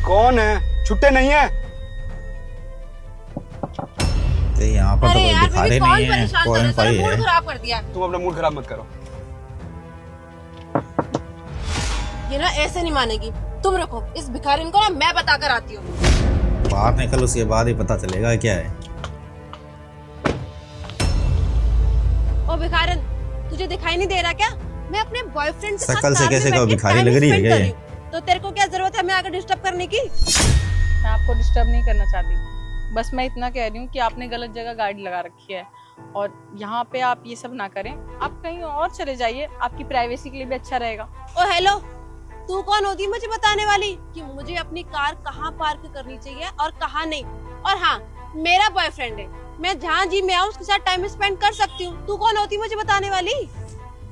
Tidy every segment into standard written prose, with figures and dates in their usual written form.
कौन है? छुट्टे नहीं है? तो यहाँ पर तो कोई भिखारी नहीं है, कौन भाई है? मूड खराब कर दिया। तुम अपना मूड खराब मत करो। ये ना ऐसे नहीं मानेगी। तुम रखो इस भिखारिन को ना, मैं बता कर आती हूँ। बाहर निकल, उसके बाद ही पता चलेगा क्या है। ओ भिखारन, तुझे दिखाई नहीं दे रहा क्या? मैं अपने बॉयफ्रेंड के साथ शकल से कार में कैसे बैठ कोई के भिखारी time लग रही है spend क्या कर ये? हूँ। तो तेरे को क्या जरूरत है मैं आकर डिस्टर्ब करने की? मैं आपको डिस्टर्ब नहीं करना चाहती, बस मैं इतना कह रही हूँ कि आपने गलत जगह गाड़ी लगा रखी है और यहाँ पे आप ये सब ना करें। आप कहीं और चले जाइए, आपकी प्राइवेसी के लिए भी अच्छा रहेगा। ओ हेलो, तू कौन होती है मुझे बताने वाली कि मुझे अपनी कार कहाँ पार्क करनी चाहिए और कहाँ नहीं? और हाँ, मेरा बॉयफ्रेंड है, मैं जहाँ जी मैं आऊँ उसके साथ टाइम स्पेंड कर सकती हूँ। तू कौन होती है मुझे बताने वाली?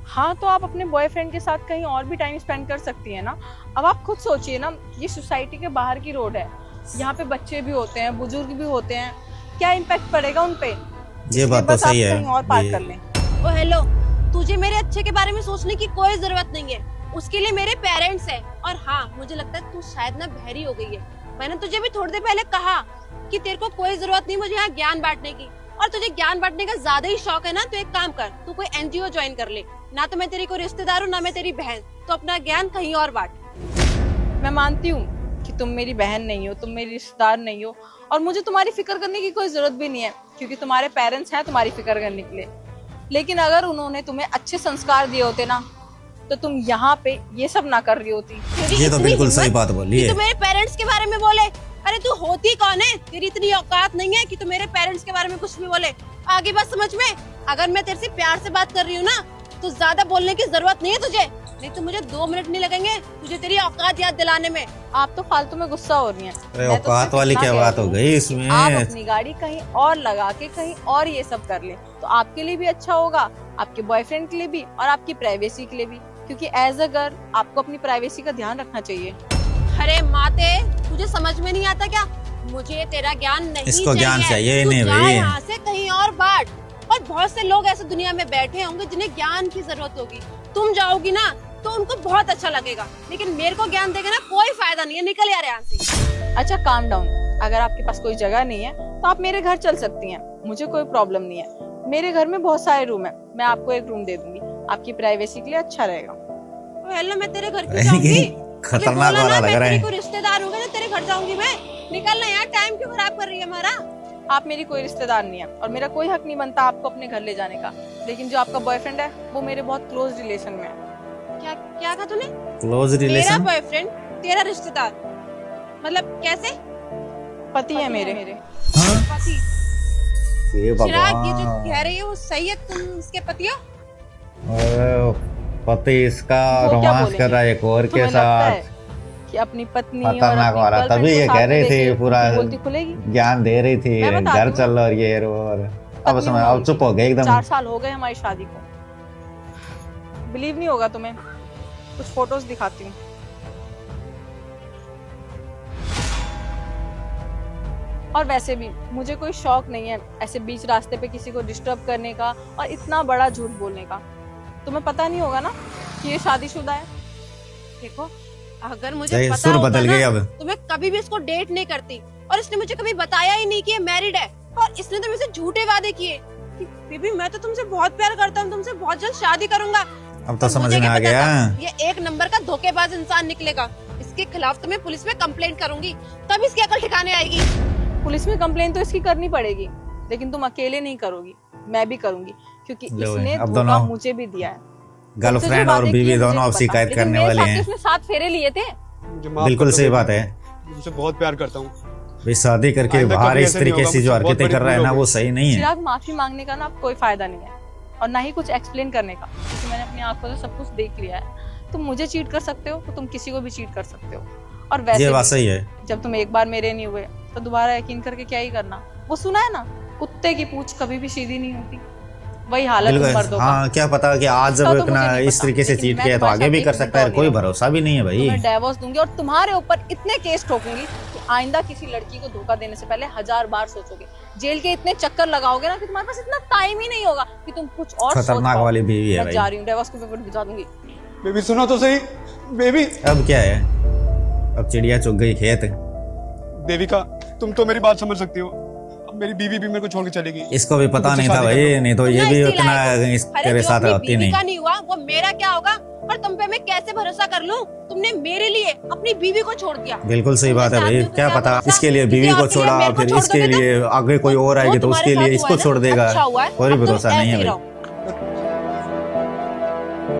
हाँ, तो आप अपने बॉयफ्रेंड के साथ कहीं और भी टाइम स्पेंड कर सकती है ना। अब आप खुद सोचिए ना, ये सोसाइटी के बाहर की रोड है, यहाँ पे बच्चे भी होते हैं, बुजुर्ग भी होते हैं, क्या इम्पैक्ट पड़ेगा उन पे? ये बात तो सही है। कहीं और पार्क कर लें। ओ हेलो, तुझे मेरे अच्छे के बारे में सोचने की कोई जरूरत नहीं है, उसके लिए मेरे पेरेंट्स हैं। और हाँ, मुझे लगता है तू शायद ना बहरी हो गई है। मैंने तुझे भी थोड़ी देर पहले कहा कि तेरे को कोई जरूरत नहीं मुझे यहाँ ज्ञान बांटने की, और तुझे ज्ञान बांटने का ज्यादा ही शौक है ना, तो एक काम कर, तू कोई एनजीओ ज्वाइन कर ले। ना तो मैं तेरी कोई रिश्तेदार हूँ, ना मैं तेरी बहन, तो अपना ज्ञान कहीं और बांट। मैं मानती हूँ कि तुम मेरी बहन नहीं हो, तुम मेरी रिश्तेदार नहीं हो, और मुझे तुम्हारी फिक्र करने की कोई जरूरत भी नहीं है, क्योंकि तुम्हारे पेरेंट्स हैं तुम्हारी फिक्र करने के लिए। लेकिन अगर उन्होंने तुम्हें अच्छे संस्कार दिए होते ना, तो तुम यहाँ पे ये सब ना कर रही होती। ये तो बिल्कुल सही बात बोली है। तू मेरे पेरेंट्स के बारे में बोले? अरे तू होती कौन है? तेरी इतनी औकात नहीं है कि तू मेरे पेरेंट्स के बारे में कुछ भी बोले। आगे बात समझ में। अगर मैं तेरे से प्यार से बात कर रही हूँ ना, तो ज्यादा बोलने की जरूरत नहीं है तुझे, नहीं तो मुझे 2 मिनट नहीं लगेंगे तुझे तेरी औकात याद दिलाने में। आप तो फालतू में गुस्सा हो रही हैं। अरे औकात वाली क्या बात हो गई इसमें? आप अपनी गाड़ी कहीं और लगा के कहीं और ये सब कर ले, तो आपके लिए भी अच्छा होगा, आपके बॉयफ्रेंड के लिए भी, और आपकी प्राइवेसी के लिए भी, क्योंकि एज अ गर्ल आपको अपनी प्राइवेसी का ध्यान रखना चाहिए। अरे माते, तुझे समझ में नहीं आता क्या? मुझे तेरा ज्ञान नहीं इसको ज्ञान चाहिए तू नहीं जा भाई। यहाँ से कहीं और बांट। और बहुत से लोग ऐसे दुनिया में बैठे होंगे जिन्हें ज्ञान की जरूरत होगी। तुम जाओगी ना तो उनको बहुत अच्छा लगेगा, लेकिन मेरे को ज्ञान देगा ना कोई फायदा नहीं है। निकल यार यहाँ से। अच्छा, काम डाउन। अगर आपके पास कोई जगह नहीं है तो आप मेरे घर चल सकती हैं, मुझे कोई प्रॉब्लम नहीं है। मेरे घर में बहुत सारे रूम है, मैं आपको एक रूम दे दूंगी, आपकी प्राइवेसी के लिए अच्छा रहेगा। हेलो, मैं तेरे घर क्यों जाऊंगी? खतरनाक वाला लग रहा है। कोई रिश्तेदार होगा ना, तेरे घर जाऊंगी मैं। निकलना यार, टाइम क्यों खराब कर रही है हमारा? आप मेरी कोई रिश्तेदार नहीं है और मेरा कोई हक नहीं बनता आपको अपने घर ले जाने का। लेकिन जो आपका बॉयफ्रेंड है वो मेरे बहुत क्लोज रिलेशन में है। क्या क्या कहा तूने? क्लोज मेरा रिलेशन? बॉयफ्रेंड तेरा रिश्तेदार? मतलब कैसे? पति है मेरे। हाँ? पति? ये चिराग, ये जो भगवान। कह रही हो सही है? तुम इसके पति हो? पति इसका वो क्या रोमांस बोलेंगे? कर रहा है एक और के तुम्हें लगता है साथ। कि अपनी पत्नी और खतरनाक अपनी वाला। गर्लफ्रेंड तभी को ये साथ कह में रही देखे थी, पूरा बोलती खुलेगी। ज्ञान दे रही थी, मैं बताती घर हूँ। चल और ये और अब पत्नी समय अब चुप हो गए एकदम। 4 साल हो गए हमारी शादी को। बिलीव नहीं होगा तुम्हें, कुछ फोटोज दिखाती हूँ। और वैसे भी मुझे कोई शौक नहीं है ऐसे बीच रास्ते पे किसी को डिस्टर्ब करने का और इतना बड़ा झूठ बोलने का। तुम्हें पता नहीं होगा ना कि ये शादीशुदा है। देखो, अगर मुझे पता सुर होता बदल गई ना, अब। तो मैं कभी भी इसको डेट नहीं करती। और इसने मुझे कभी बताया ही नहीं कि ये मैरिड है। और इसने तो मुझसे झूठे वादे किए कि बेबी मैं तो तुमसे बहुत प्यार करता हूँ, तुमसे बहुत जल्द शादी करूंगा। अब तो और समझ मुझे में क्या आ पता गया। था, ये एक नंबर का धोखेबाज इंसान निकलेगा। इसके खिलाफ तो मैं पुलिस में कंप्लेंट करूंगी, तब इसकी अकल ठिकाने आएगी। पुलिस में कंप्लेन तो इसकी करनी पड़ेगी, लेकिन तुम अकेले नहीं करोगी, मैं भी करूंगी, क्योंकि इसने अब धोखा दोनों मुझे भी दिया है। गर्लफ्रेंड और बीवी दोनों अब शिकायत करने वाले हैं। उसने 7 फेरे लिए थे। मुझे माफ बिल्कुल कर दो सही बेबी। बात है मुझसे बहुत प्यार करता हूँ। भाई, शादी करके आइंदा बाहर कभी इस ऐसा नहीं तरीके होगा, से जो मुझसे बहुत हरकतें बड़ी कर रहा है भूल ना, हो वो गई। सही नहीं है। चिराग, माफी मांगने का ना अब कोई फायदा नहीं है, और ना ही कुछ एक्सप्लेन करने का, क्योंकि मैंने अपनी आंखों से सब कुछ देख लिया है। तुम मुझे चीट कर सकते हो तो तुम किसी को भी चीट कर सकते हो। और वैसे ये बात भी, सही है। जब तुम एक बार मेरे नहीं हुए तो दोबारा यकीन करके क्या ही करना। वो सुना है ना, कुत्ते की पूंछ कभी भी सीधी नहीं होती। वही हालत है मर्दों बिल्कुल। का। हाँ, क्या पता कि आज इसका जब तो इतना मुझे नहीं इस पता, तरीके से लेकिन चीट मैं किया तो तुम्हारे आगे भी साथ कर एक सकता है, मिनट कोई और नहीं भरोसा भी नहीं है भाई। मैं डिवोर्स दूंगी और तुम्हारे ऊपर इतने केस ठोकूंगी कि आइंदा किसी लड़की को धोखा देने से पहले 1000 बार सोचोगे। जेल के इतने चक्कर लगाओगे ना कि तुम्हारे पास इतना टाइम ही नहीं होगा कि तुम कुछ और सोच खतरनाक पाओ। वाली बीवी है मैं भाई। जा रही हूँ, डिवोर्स के पेपर भिजवा दूंगी। बेबी सुनो तो सही। बेबी अब क्या है, अब चिड़िया चुग गई खेत। देविका, तुम तो मेरी बात समझ सकती हो। अब मेरी बीवी भी मेरे को छोड़ के चलेगी। इसको भी पता मुझसे नहीं था शादी कर भाई, लो। नहीं तो ये ना भी इसी उतना लायक हो। अरे तेरे जो साथ अपनी रहती बीवी नहीं। का नहीं हुआ वो मेरा क्या होगा? और तुम पे मैं कैसे भरोसा कर लूं? तुमने मेरे लिए अपनी बीवी को छोड़ दिया। बिल्कुल सही तुमने बात है भाई, आदमियों पे क्या पता भरोसा? इसके लिए किसी बीवी और को के लिए छोड़ा, मेरे को फिर छोड़ इसके दोगे ना? लिए आगे कोई और जो आएगी तो तुम्हारे उसके साथ लिए हुआ इसको है छोड़ ना, देगा। अच्छा हुआ है। कोई अब तुम भरोसा नहीं ऐसे है ही भाई। रहो।